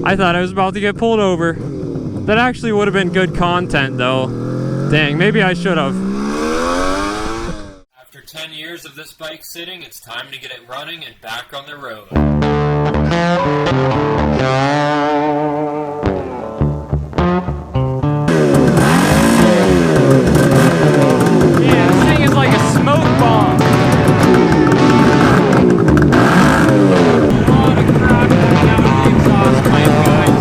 I thought I was about to get pulled over. That actually would have been good content though. Dang, maybe I should have. After 10 years of this bike sitting, it's time to get it running and back on the road. Yeah, this thing is like a smoke bomb. A lot of crap coming out of the exhaust pipe, guys.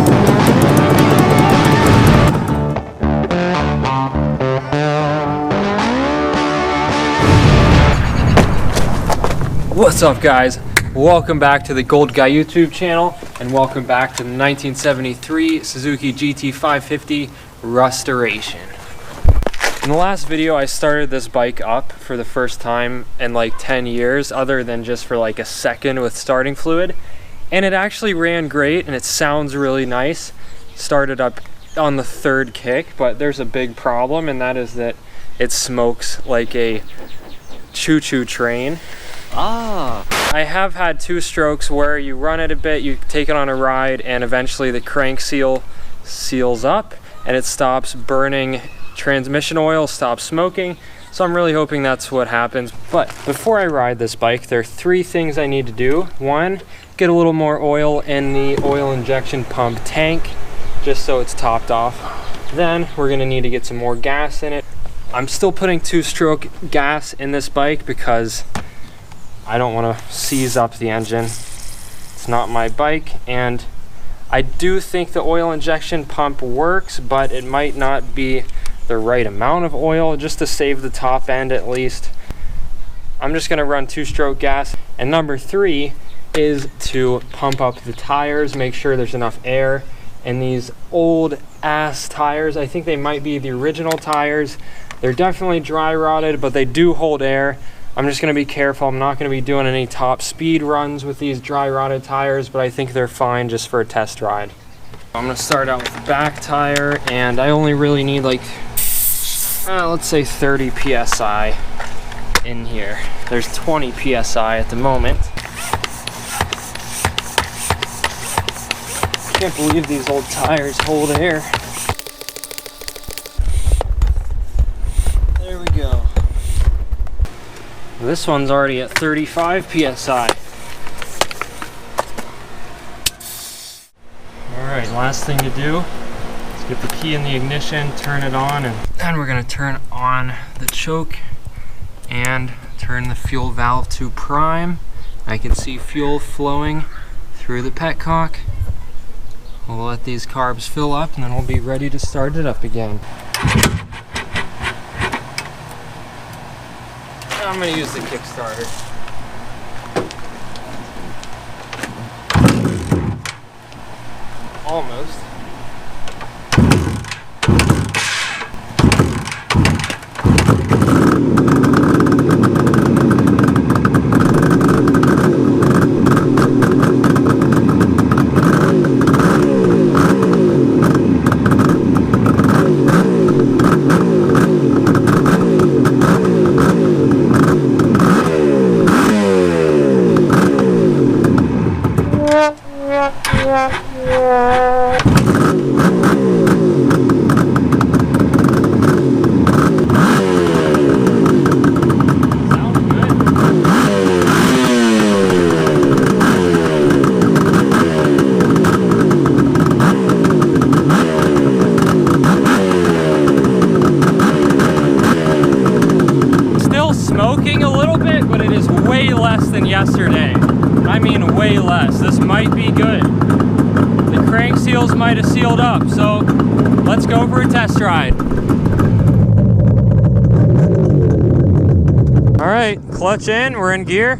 What's up, guys? Welcome back to the Gold Guy YouTube channel, and welcome back to the 1973 Suzuki GT550 restoration. In the last video, I started this bike up for the first time in like 10 years, other than just for like a second with starting fluid, and it actually ran great and it sounds really nice. Started up on the third kick, but there's a big problem, and that is that it smokes like a choo-choo train. I have had two strokes where you run it a bit, you take it on a ride, and eventually the crank seal seals up and it stops burning transmission oil, stops smoking. So I'm really hoping that's what happens. But before I ride this bike, there are three things I need to do. One, get a little more oil in the oil injection pump tank, just so it's topped off. Then we're gonna need to get some more gas in it. I'm still putting two-stroke gas in this bike because I don't want to seize up the engine. It's not my bike, and I do think the oil injection pump works, but it might not be the right amount of oil, just to save the top end at least. I'm just going to run two-stroke gas. And number three is to pump up the tires, make sure there's enough air. And these old ass tires, I think they might be the original tires. They're definitely dry rotted, but they do hold air. I'm just going to be careful. I'm not going to be doing any top speed runs with these dry rotted tires, but I think they're fine just for a test ride. I'm going to start out with the back tire, and I only really need like, let's say 30 PSI in here. There's 20 PSI at the moment. I can't believe these old tires hold air. There we go. This one's already at 35 PSI. Alright, last thing to do is get the key in the ignition, turn it on, and then we're going to turn on the choke and turn the fuel valve to prime. I can see fuel flowing through the petcock. We'll let these carbs fill up, and then we'll be ready to start it up again. I'm going to use the Kickstarter. Almost. Smoking a little bit, but it is way less than yesterday. I mean way less. This might be good. The crank seals might have sealed up, so let's go for a test ride. Alright, clutch in, we're in gear.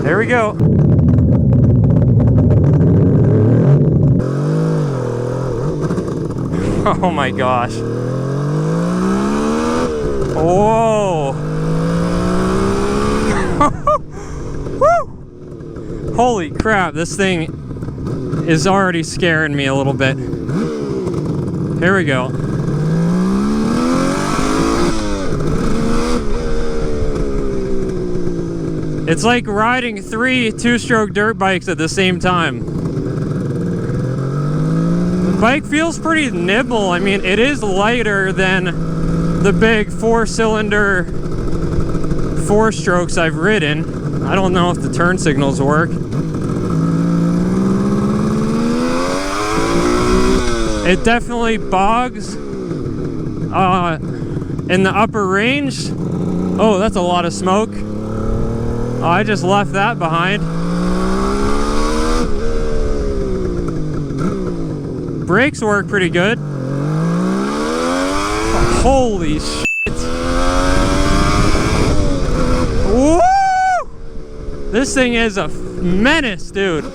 There we go. Oh my gosh. Whoa. Woo! Holy crap, this thing is already scaring me a little bit. Here we go. It's like riding 3 two-stroke dirt bikes at the same time. bike feels pretty nimble. I mean, it is lighter than the big 4-cylinder 4-strokes I've ridden. I don't know if the turn signals work. It definitely bogs in the upper range. Oh, that's a lot of smoke. Oh, I just left that behind. Brakes work pretty good. Oh, holy shit. Woo! This thing is a menace, dude.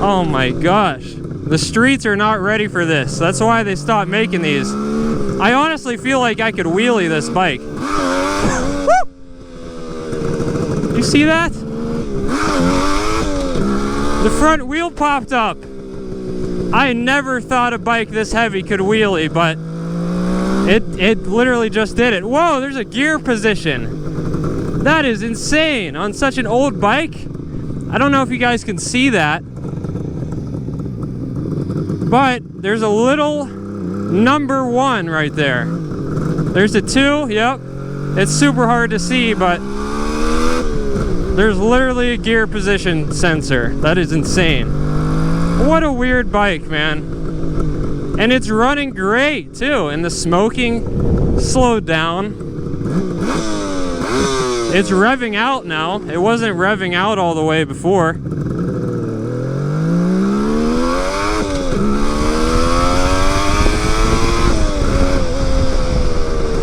Oh my gosh. The streets are not ready for this. That's why they stopped making these. I honestly feel like I could wheelie this bike. Woo! You see that? The front wheel popped up. I never thought a bike this heavy could wheelie, but it literally just did it. Whoa, there's a gear position. That is insane on such an old bike. I don't know if you guys can see that, but there's a little number 1 right there. There's a 2, yep. It's super hard to see, but there's literally a gear position sensor. That is insane. What a weird bike, man. And it's running great too, and the smoking slowed down. It's revving out now. It wasn't revving out all the way before.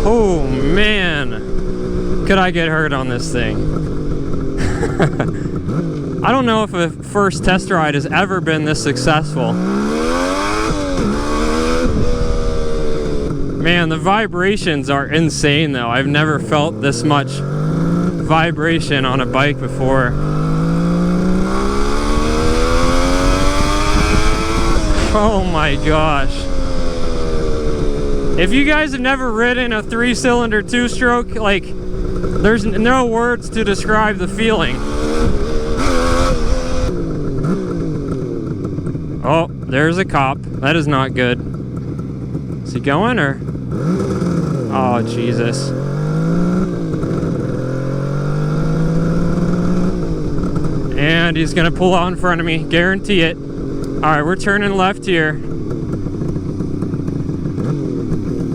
Oh man, could I get hurt on this thing? I don't know if a first test ride has ever been this successful. Man, the vibrations are insane though. I've never felt this much vibration on a bike before. Oh my gosh. If you guys have never ridden a 3-cylinder 2-stroke, like, there's no words to describe the feeling. Oh, there's a cop. That is not good. Is he going, or? Oh, Jesus. And he's gonna pull out in front of me, guarantee it. Alright, we're turning left here.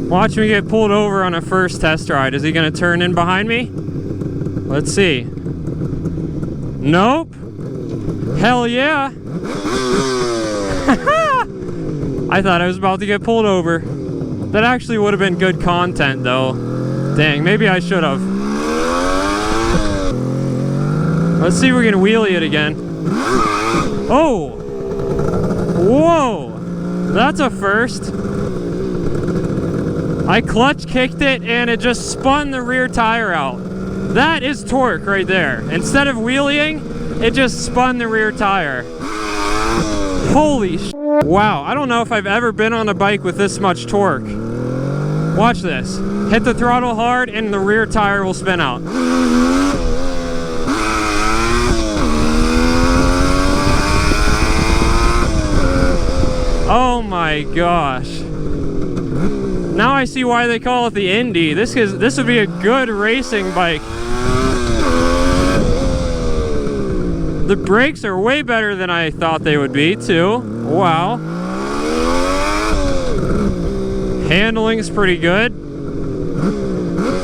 Watch me get pulled over on a first test ride. Is he gonna turn in behind me? Let's see. Nope. Hell yeah. I thought I was about to get pulled over. That actually would have been good content though. Dang, maybe I should have. Let's see if we can wheelie it again. Oh! Whoa! That's a first. I clutch kicked it and it just spun the rear tire out. That is torque right there. Instead of wheeling, it just spun the rear tire. Holy sh**. Wow, I don't know if I've ever been on a bike with this much torque. Watch this. Hit the throttle hard and the rear tire will spin out. Oh my gosh. Now I see why they call it the Indy. This would be a good racing bike. The brakes are way better than I thought they would be too. Wow. Handling's pretty good.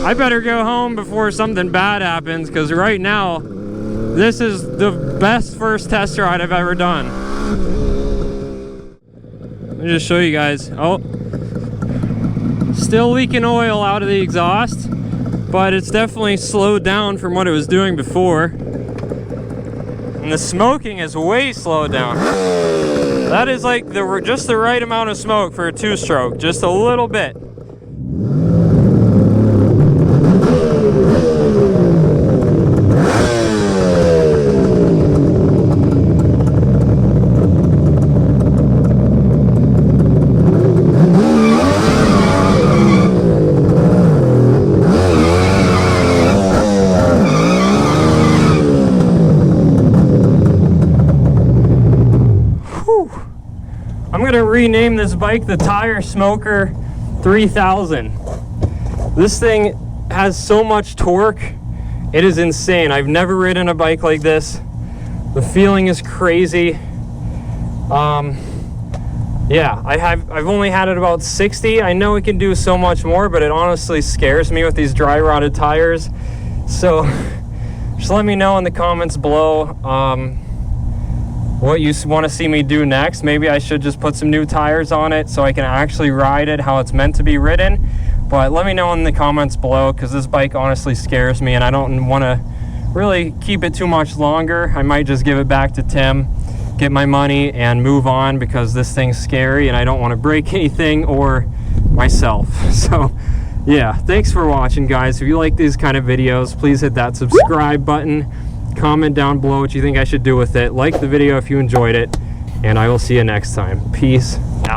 I better go home before something bad happens, because right now this is the best first test ride I've ever done. Let me just show you guys. Oh, still leaking oil out of the exhaust, but it's definitely slowed down from what it was doing before. And the smoking is way slowed down. That is like just the right amount of smoke for a 2-stroke, just a little bit. gonna rename this bike the Tire Smoker 3000. This thing has so much torque, it is insane. I've never ridden a bike like this. The feeling is crazy. Yeah, I've only had it about 60. I know it can do so much more, but it honestly scares me with these dry rotted tires. So just let me know in the comments below what you want to see me do next. Maybe I should just put some new tires on it so I can actually ride it how it's meant to be ridden. But let me know in the comments below, because this bike honestly scares me and I don't want to really keep it too much longer. I might just give it back to Tim, get my money, and move on, because this thing's scary and I don't want to break anything or myself. So yeah, thanks for watching, guys. If you like these kind of videos, please hit that subscribe button. Comment down below what you think I should do with it. Like the video if you enjoyed it, and I will see you next time. Peace out.